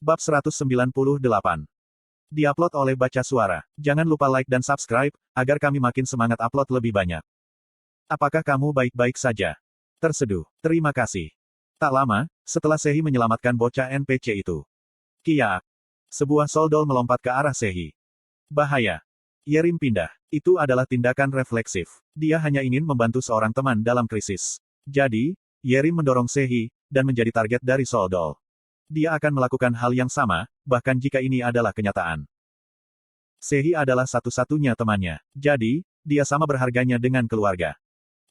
Bab 198. Diupload oleh Baca Suara. Jangan lupa like dan subscribe, agar kami makin semangat upload lebih banyak. Apakah kamu baik-baik saja? Terseduh. Terima kasih. Tak lama, setelah Sehi menyelamatkan bocah NPC itu. Kiak. Sebuah soldol melompat ke arah Sehi. Bahaya. Yerim pindah. Itu adalah tindakan refleksif. Dia hanya ingin membantu seorang teman dalam krisis. Jadi, Yerim mendorong Sehi, dan menjadi target dari soldol. Dia akan melakukan hal yang sama, bahkan jika ini adalah kenyataan. Sehi adalah satu-satunya temannya. Jadi, dia sama berharganya dengan keluarga.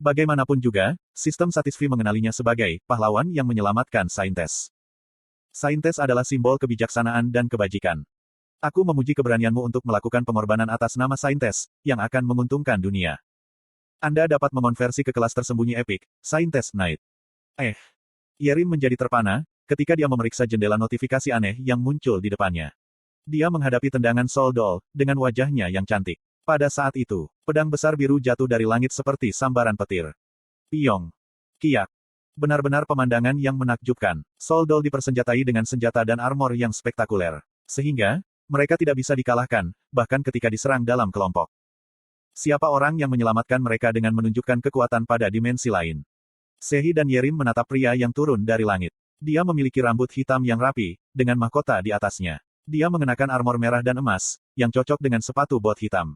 Bagaimanapun juga, sistem Satisfi mengenalinya sebagai pahlawan yang menyelamatkan Saintes. Saintes adalah simbol kebijaksanaan dan kebajikan. Aku memuji keberanianmu untuk melakukan pengorbanan atas nama Saintes, yang akan menguntungkan dunia. Anda dapat mengonversi ke kelas tersembunyi epik, Saintes Knight. Yerim menjadi terpana, ketika dia memeriksa jendela notifikasi aneh yang muncul di depannya. Dia menghadapi tendangan soldol, dengan wajahnya yang cantik. Pada saat itu, pedang besar biru jatuh dari langit seperti sambaran petir. Piong. Kiak. Benar-benar pemandangan yang menakjubkan. Soldol dipersenjatai dengan senjata dan armor yang spektakuler. Sehingga, mereka tidak bisa dikalahkan, bahkan ketika diserang dalam kelompok. Siapa orang yang menyelamatkan mereka dengan menunjukkan kekuatan pada dimensi lain? Sehi dan Yerim menatap pria yang turun dari langit. Dia memiliki rambut hitam yang rapi, dengan mahkota di atasnya. Dia mengenakan armor merah dan emas, yang cocok dengan sepatu bot hitam.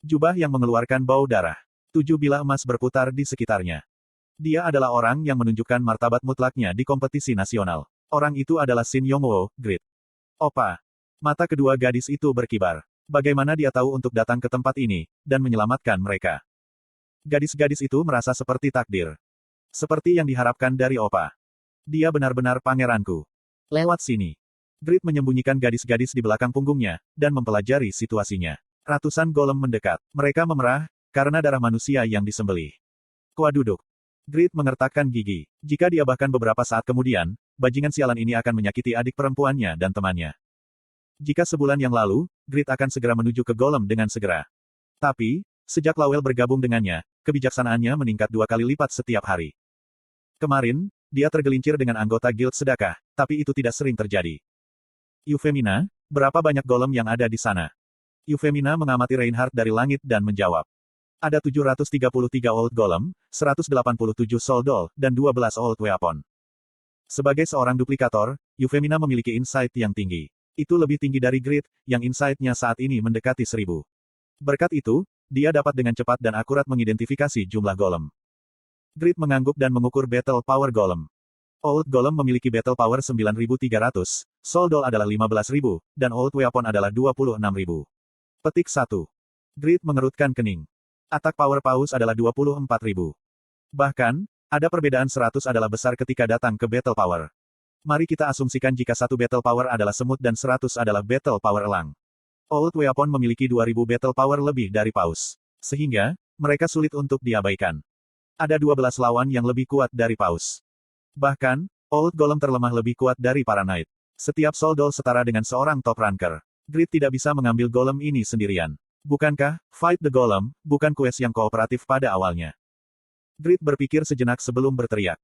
Jubah yang mengeluarkan bau darah. 7 bilah emas berputar di sekitarnya. Dia adalah orang yang menunjukkan martabat mutlaknya di kompetisi nasional. Orang itu adalah Shin Yongwo, Grid. Opa. Mata kedua gadis itu berkibar. Bagaimana dia tahu untuk datang ke tempat ini, dan menyelamatkan mereka? Gadis-gadis itu merasa seperti takdir. Seperti yang diharapkan dari Opa. Dia benar-benar pangeranku. Lewat sini. Grid menyembunyikan gadis-gadis di belakang punggungnya, dan mempelajari situasinya. Ratusan golem mendekat. Mereka memerah, karena darah manusia yang disembelih. Kuaduduk. Grid mengertakkan gigi. Jika dia bahkan beberapa saat kemudian, bajingan sialan ini akan menyakiti adik perempuannya dan temannya. Jika sebulan yang lalu, Grid akan segera menuju ke golem dengan segera. Tapi, sejak Lawel bergabung dengannya, kebijaksanaannya meningkat 2 kali lipat setiap hari. Kemarin, dia tergelincir dengan anggota Guild Sedekah, tapi itu tidak sering terjadi. Yufemina, berapa banyak golem yang ada di sana? Yufemina mengamati Reinhardt dari langit dan menjawab. Ada 733 old golem, 187 soldol, dan 12 old weapon. Sebagai seorang duplikator, Yufemina memiliki insight yang tinggi. Itu lebih tinggi dari Grid, yang insight-nya saat ini mendekati 1000. Berkat itu, dia dapat dengan cepat dan akurat mengidentifikasi jumlah golem. Grid mengangguk dan mengukur Battle Power Golem. Old Golem memiliki Battle Power 9300, Soldol adalah 15.000, dan Old Weapon adalah 26.000. Petik 1. Grid mengerutkan kening. Attack Power Paus adalah 24.000. Bahkan, ada perbedaan 100 adalah besar ketika datang ke Battle Power. Mari kita asumsikan jika satu Battle Power adalah semut dan 100 adalah Battle Power elang. Old Weapon memiliki 2000 Battle Power lebih dari Paus. Sehingga, mereka sulit untuk diabaikan. Ada 12 lawan yang lebih kuat dari Paus. Bahkan, Old Golem terlemah lebih kuat dari para Knight. Setiap soldol setara dengan seorang top ranker. Grid tidak bisa mengambil golem ini sendirian. Bukankah, Fight the Golem, bukan quest yang kooperatif pada awalnya? Grid berpikir sejenak sebelum berteriak.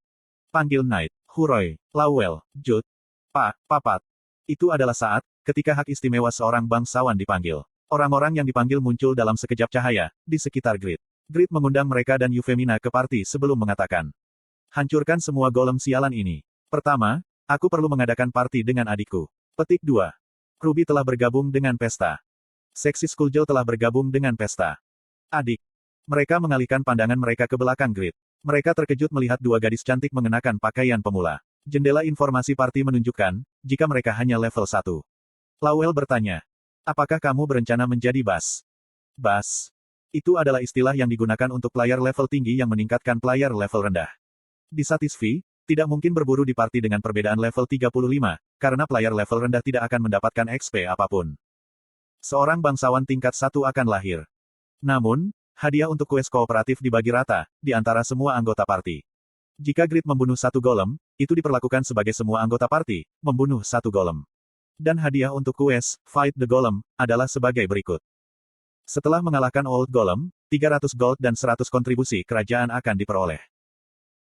Panggil Knight, Huroi, Lawel, Jud, Papat. Itu adalah saat, ketika hak istimewa seorang bangsawan dipanggil. Orang-orang yang dipanggil muncul dalam sekejap cahaya, di sekitar Grid. Grid mengundang mereka dan Yufemina ke party sebelum mengatakan. Hancurkan semua golem sialan ini. Pertama, aku perlu mengadakan party dengan adikku. Petik 2. Ruby telah bergabung dengan pesta. Seksi Skullgel telah bergabung dengan pesta. Adik. Mereka mengalihkan pandangan mereka ke belakang Grid. Mereka terkejut melihat 2 gadis cantik mengenakan pakaian pemula. Jendela informasi party menunjukkan, jika mereka hanya level 1. Lawel bertanya. Apakah kamu berencana menjadi Bass? Bass. Itu adalah istilah yang digunakan untuk player level tinggi yang meningkatkan player level rendah. Di Satisfi, tidak mungkin berburu di party dengan perbedaan level 35, karena player level rendah tidak akan mendapatkan XP apapun. Seorang bangsawan tingkat 1 akan lahir. Namun, hadiah untuk quest kooperatif dibagi rata, di antara semua anggota party. Jika Grid membunuh 1 golem, itu diperlakukan sebagai semua anggota party, membunuh 1 golem. Dan hadiah untuk quest, Fight the Golem, adalah sebagai berikut. Setelah mengalahkan Old Golem, 300 gold dan 100 kontribusi kerajaan akan diperoleh.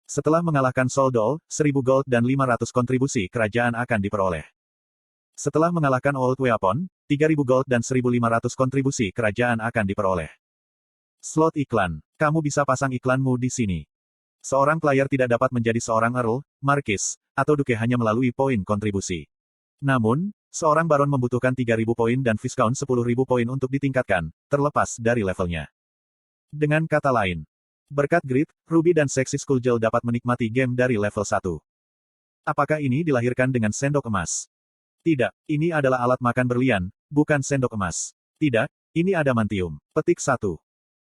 Setelah mengalahkan Soldol, 1000 gold dan 500 kontribusi kerajaan akan diperoleh. Setelah mengalahkan Old Weapon, 3.000 gold dan 1.500 kontribusi kerajaan akan diperoleh. Slot iklan. Kamu bisa pasang iklanmu di sini. Seorang player tidak dapat menjadi seorang Earl, Marquis, atau Duke hanya melalui poin kontribusi. Namun, seorang Baron membutuhkan 3.000 poin dan Viscount 10.000 poin untuk ditingkatkan, terlepas dari levelnya. Dengan kata lain, berkat Grid, Ruby dan Sexy Skullgirl dapat menikmati game dari level 1. Apakah ini dilahirkan dengan sendok emas? Tidak, ini adalah alat makan berlian, bukan sendok emas. Tidak, ini adamantium. Petik 1.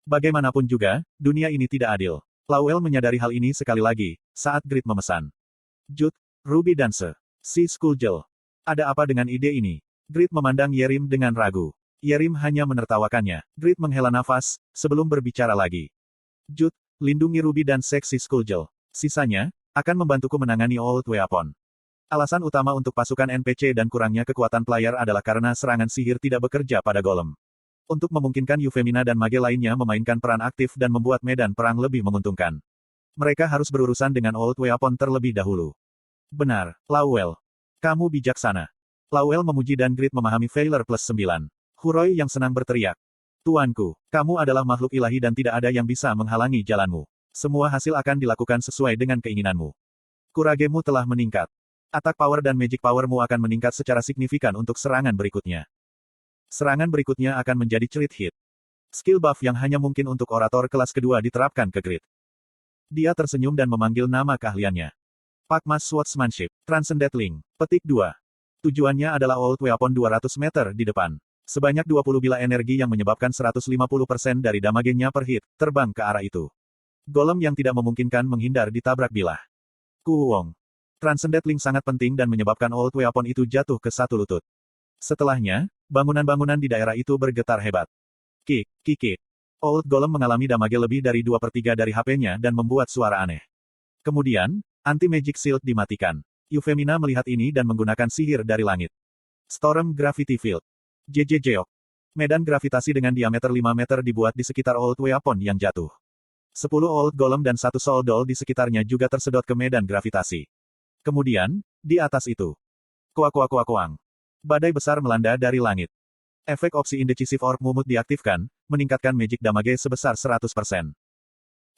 Bagaimanapun juga, dunia ini tidak adil. Lowell menyadari hal ini sekali lagi, saat Grid memesan. Jude, Ruby dan Si Skullgirl. Ada apa dengan ide ini? Grid memandang Yerim dengan ragu. Yerim hanya menertawakannya. Grid menghela nafas, sebelum berbicara lagi. Jude, lindungi Ruby dan Sexy Skullgirl. Sisanya, akan membantuku menangani Old Weapon. Alasan utama untuk pasukan NPC dan kurangnya kekuatan player adalah karena serangan sihir tidak bekerja pada golem. Untuk memungkinkan Euphemina dan mage lainnya memainkan peran aktif dan membuat medan perang lebih menguntungkan. Mereka harus berurusan dengan Old Weapon terlebih dahulu. Benar, Lowell. Kamu bijaksana. Lowell memuji dan Grid memahami Failure plus 9. Huroi yang senang berteriak. Tuanku, kamu adalah makhluk ilahi dan tidak ada yang bisa menghalangi jalanmu. Semua hasil akan dilakukan sesuai dengan keinginanmu. Kuragemu telah meningkat. Attack power dan magic powermu akan meningkat secara signifikan untuk serangan berikutnya. Serangan berikutnya akan menjadi crit hit. Skill buff yang hanya mungkin untuk orator kelas kedua diterapkan ke Grid. Dia tersenyum dan memanggil nama keahliannya. Pakmas Swordsmanship, Transcendent Link. Petik 2. Tujuannya adalah Old Weapon 200 meter di depan. Sebanyak 20 bila energi yang menyebabkan 150% dari damage-nya per hit, terbang ke arah itu. Golem yang tidak memungkinkan menghindar ditabrak bilah. Kuwong. Transcendent Link sangat penting dan menyebabkan Old Weapon itu jatuh ke satu lutut. Setelahnya, bangunan-bangunan di daerah itu bergetar hebat. Kik. Old Golem mengalami damage lebih dari 2/3 dari HP-nya dan membuat suara aneh. Kemudian, Anti-Magic Shield dimatikan. Euphemina melihat ini dan menggunakan sihir dari langit. Storm Gravity Field. JJ. Medan gravitasi dengan diameter 5 meter dibuat di sekitar Old Weapon yang jatuh. 10 Old Golem dan 1 Soul Doll di sekitarnya juga tersedot ke medan gravitasi. Kemudian, di atas itu. Kuang. Badai besar melanda dari langit. Efek opsi Indecisive Orb Mumut diaktifkan, meningkatkan magic damage sebesar 100%.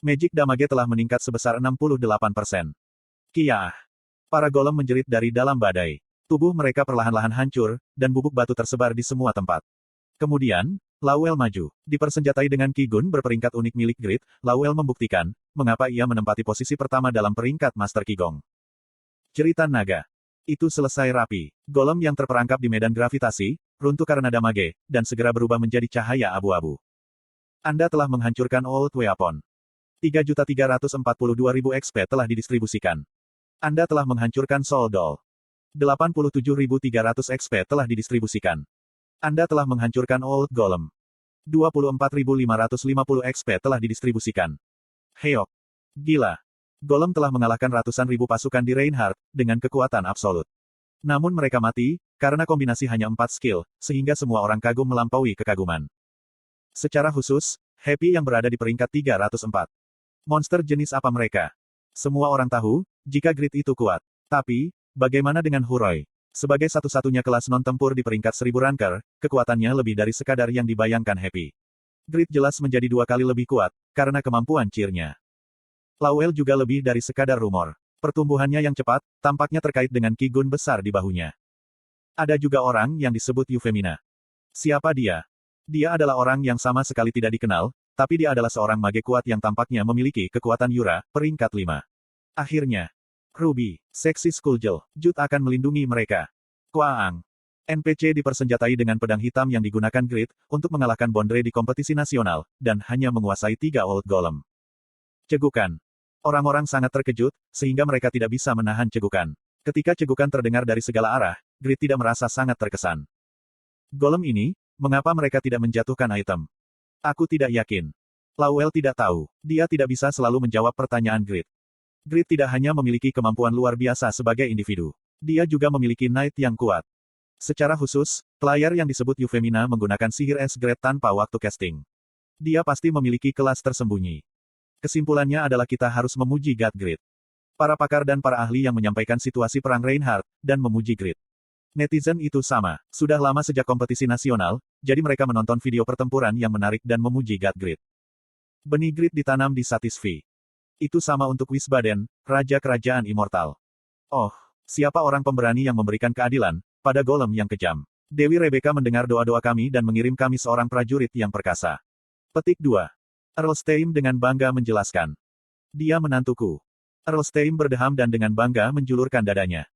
Magic damage telah meningkat sebesar 68%. Kiaah. Para golem menjerit dari dalam badai. Tubuh mereka perlahan-lahan hancur, dan bubuk batu tersebar di semua tempat. Kemudian, Lowell maju. Dipersenjatai dengan Ki-Gun berperingkat unik milik Grid, Lowell membuktikan, mengapa ia menempati posisi pertama dalam peringkat Master Qigong. Jeritan naga. Itu selesai rapi. Golem yang terperangkap di medan gravitasi, runtuh karena damage, dan segera berubah menjadi cahaya abu-abu. Anda telah menghancurkan Old Weapon. 3.342.000 XP telah didistribusikan. Anda telah menghancurkan Soul Doll. 87.300 XP telah didistribusikan. Anda telah menghancurkan Old Golem. 24.550 XP telah didistribusikan. Heok. Gila. Golem telah mengalahkan ratusan ribu pasukan di Reinhardt, dengan kekuatan absolut. Namun mereka mati, karena kombinasi hanya 4 skill, sehingga semua orang kagum melampaui kekaguman. Secara khusus, Happy yang berada di peringkat 304. Monster jenis apa mereka? Semua orang tahu, jika Grid itu kuat. Tapi, bagaimana dengan Huroi? Sebagai satu-satunya kelas non-tempur di peringkat 1000 ranker, kekuatannya lebih dari sekadar yang dibayangkan Happy. Grid jelas menjadi 2 kali lebih kuat, karena kemampuan cheer-nya. Lowell juga lebih dari sekadar rumor. Pertumbuhannya yang cepat, tampaknya terkait dengan Ki-Gun besar di bahunya. Ada juga orang yang disebut Euphemina. Siapa dia? Dia adalah orang yang sama sekali tidak dikenal, tapi dia adalah seorang mage kuat yang tampaknya memiliki kekuatan Yura, peringkat 5. Akhirnya, Ruby, Sexy Skullgirl, Jude akan melindungi mereka. Kuang. NPC dipersenjatai dengan pedang hitam yang digunakan Grid, untuk mengalahkan Bondre di kompetisi nasional, dan hanya menguasai 3 Old Golem. Cegukan. Orang-orang sangat terkejut, sehingga mereka tidak bisa menahan cegukan. Ketika cegukan terdengar dari segala arah, Grid tidak merasa sangat terkesan. Golem ini, mengapa mereka tidak menjatuhkan item? Aku tidak yakin. Lowell tidak tahu. Dia tidak bisa selalu menjawab pertanyaan Grid. Grid tidak hanya memiliki kemampuan luar biasa sebagai individu. Dia juga memiliki Knight yang kuat. Secara khusus, player yang disebut Euphemina menggunakan sihir S-Grade tanpa waktu casting. Dia pasti memiliki kelas tersembunyi. Kesimpulannya adalah kita harus memuji God Grid. Para pakar dan para ahli yang menyampaikan situasi perang Reinhardt, dan memuji Grid. Netizen itu sama. Sudah lama sejak kompetisi nasional, jadi mereka menonton video pertempuran yang menarik dan memuji God Grid. Benih Grid ditanam di Satisfy. Itu sama untuk Wiesbaden, Raja Kerajaan Immortal. Oh, siapa orang pemberani yang memberikan keadilan pada golem yang kejam? Dewi Rebecca mendengar doa-doa kami dan mengirim kami seorang prajurit yang perkasa. Petik 2. Erlstein dengan bangga menjelaskan. Dia menantuku. Erlstein berdeham dan dengan bangga menjulurkan dadanya.